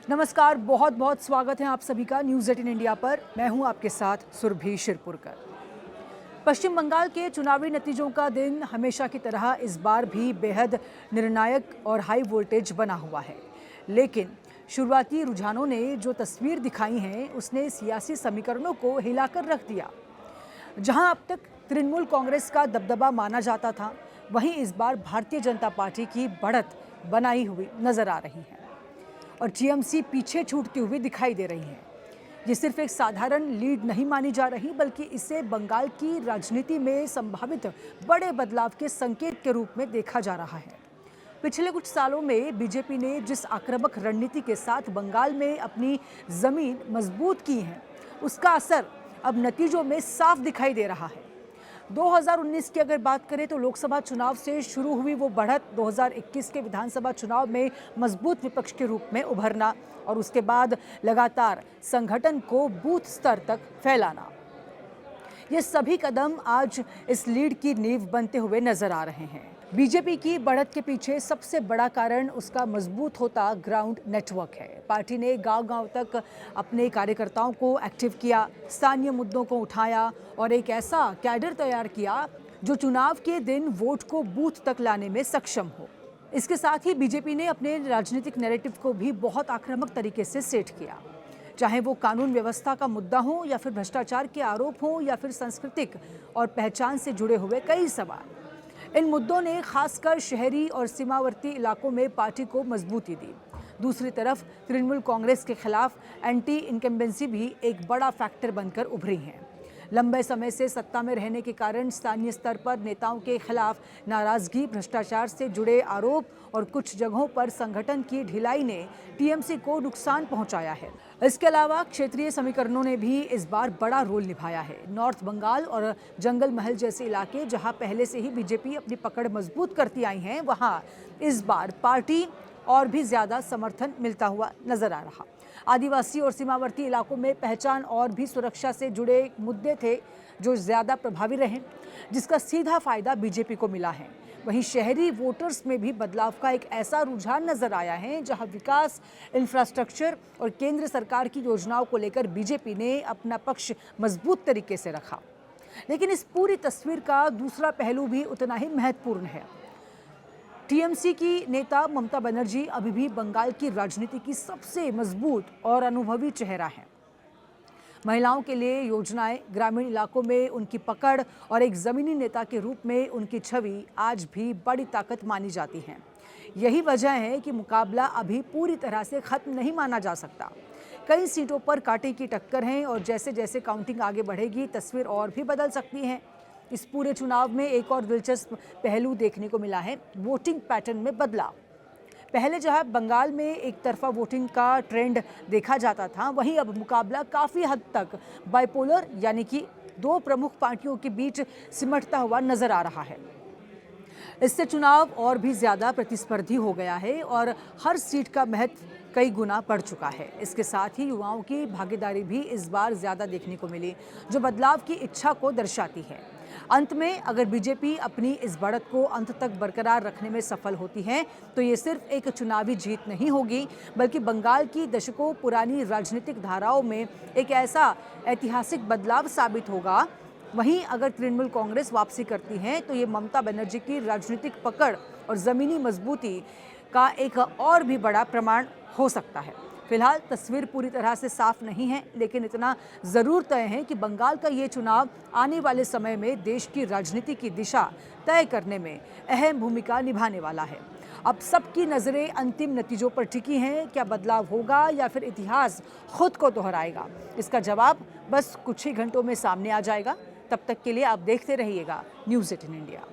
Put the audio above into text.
नमस्कार, बहुत बहुत स्वागत है आप सभी का न्यूज़ 18 इंडिया पर। मैं हूं आपके साथ सुरभि शिरपुरकर। पश्चिम बंगाल के चुनावी नतीजों का दिन हमेशा की तरह इस बार भी बेहद निर्णायक और हाई वोल्टेज बना हुआ है। लेकिन शुरुआती रुझानों ने जो तस्वीर दिखाई है उसने सियासी समीकरणों को हिलाकर रख दिया। जहां अब तक तृणमूल कांग्रेस का दबदबा माना जाता था, वहीं इस बार भारतीय जनता पार्टी की बढ़त बनाई हुई नजर आ रही है और टीएमसी पीछे छूटती हुई दिखाई दे रही है। ये सिर्फ एक साधारण लीड नहीं मानी जा रही, बल्कि इसे बंगाल की राजनीति में संभावित बड़े बदलाव के संकेत के रूप में देखा जा रहा है। पिछले कुछ सालों में बीजेपी ने जिस आक्रामक रणनीति के साथ बंगाल में अपनी जमीन मजबूत की है, उसका असर अब नतीजों में साफ दिखाई दे रहा है। 2019 की अगर बात करें तो लोकसभा चुनाव से शुरू हुई वो बढ़त 2021 के विधानसभा चुनाव में मजबूत विपक्ष के रूप में उभरना और उसके बाद लगातार संगठन को बूथ स्तर तक फैलाना, ये सभी कदम आज इस लीड की नींव बनते हुए नजर आ रहे हैं। बीजेपी की बढ़त के पीछे सबसे बड़ा कारण उसका मजबूत होता ग्राउंड नेटवर्क है। पार्टी ने गांव-गांव तक अपने कार्यकर्ताओं को एक्टिव किया, स्थानीय मुद्दों को उठाया और एक ऐसा कैडर तैयार किया जो चुनाव के दिन वोट को बूथ तक लाने में सक्षम हो। इसके साथ ही बीजेपी ने अपने राजनीतिक नैरेटिव को भी बहुत आक्रामक तरीके से सेट किया, चाहे वो कानून व्यवस्था का मुद्दा हो या फिर भ्रष्टाचार के आरोप हो या फिर सांस्कृतिक और पहचान से जुड़े हुए कई सवाल। इन मुद्दों ने खासकर शहरी और सीमावर्ती इलाकों में पार्टी को मजबूती दी। दूसरी तरफ तृणमूल कांग्रेस के खिलाफ एंटी इनकम्बेंसी भी एक बड़ा फैक्टर बनकर उभरी है। लंबे समय से सत्ता में रहने के कारण स्थानीय स्तर पर नेताओं के खिलाफ नाराजगी, भ्रष्टाचार से जुड़े आरोप और कुछ जगहों पर संगठन की ढिलाई ने टीएमसी को नुकसान पहुंचाया है। इसके अलावा क्षेत्रीय समीकरणों ने भी इस बार बड़ा रोल निभाया है। नॉर्थ बंगाल और जंगल महल जैसे इलाके जहां पहले से ही बीजेपी अपनी पकड़ मजबूत करती आई है, वहां इस बार पार्टी और भी ज्यादा समर्थन मिलता हुआ नजर आ रहा। आदिवासी और सीमावर्ती इलाकों में पहचान और भी सुरक्षा से जुड़े मुद्दे थे जो ज़्यादा प्रभावी रहे, जिसका सीधा फायदा बीजेपी को मिला है। वहीं शहरी वोटर्स में भी बदलाव का एक ऐसा रुझान नजर आया है जहां विकास, इंफ्रास्ट्रक्चर और केंद्र सरकार की योजनाओं को लेकर बीजेपी ने अपना पक्ष मजबूत तरीके से रखा। लेकिन इस पूरी तस्वीर का दूसरा पहलू भी उतना ही महत्वपूर्ण है। टीएमसी की नेता ममता बनर्जी अभी भी बंगाल की राजनीति की सबसे मजबूत और अनुभवी चेहरा है। महिलाओं के लिए योजनाएं, ग्रामीण इलाकों में उनकी पकड़ और एक जमीनी नेता के रूप में उनकी छवि आज भी बड़ी ताकत मानी जाती है। यही वजह है कि मुकाबला अभी पूरी तरह से खत्म नहीं माना जा सकता। कई सीटों पर कांटे की टक्कर है और जैसे जैसे काउंटिंग आगे बढ़ेगी, तस्वीर और भी बदल सकती है। इस पूरे चुनाव में एक और दिलचस्प पहलू देखने को मिला है, वोटिंग पैटर्न में बदलाव। पहले जहां बंगाल में एक तरफा वोटिंग का ट्रेंड देखा जाता था, वहीं अब मुकाबला काफ़ी हद तक बाइपोलर यानी कि दो प्रमुख पार्टियों के बीच सिमटता हुआ नजर आ रहा है। इससे चुनाव और भी ज़्यादा प्रतिस्पर्धी हो गया है और हर सीट का महत्व कई गुना बढ़ चुका है। इसके साथ ही युवाओं की भागीदारी भी इस बार ज़्यादा देखने को मिली, जो बदलाव की इच्छा को दर्शाती है। अंत में अगर बीजेपी अपनी इस बढ़त को अंत तक बरकरार रखने में सफल होती है तो ये सिर्फ एक चुनावी जीत नहीं होगी, बल्कि बंगाल की दशकों पुरानी राजनीतिक धाराओं में एक ऐसा ऐतिहासिक बदलाव साबित होगा। वहीं अगर तृणमूल कांग्रेस वापसी करती है तो ये ममता बनर्जी की राजनीतिक पकड़ और ज़मीनी मजबूती का एक और भी बड़ा प्रमाण हो सकता है। फिलहाल तस्वीर पूरी तरह से साफ नहीं है, लेकिन इतना ज़रूर तय है कि बंगाल का ये चुनाव आने वाले समय में देश की राजनीति की दिशा तय करने में अहम भूमिका निभाने वाला है। अब सबकी नज़रें अंतिम नतीजों पर टिकी हैं। क्या बदलाव होगा या फिर इतिहास खुद को दोहराएगा? इसका जवाब बस कुछ ही घंटों में सामने आ जाएगा। तब तक के लिए आप देखते रहिएगा न्यूज़ 18 इंडिया।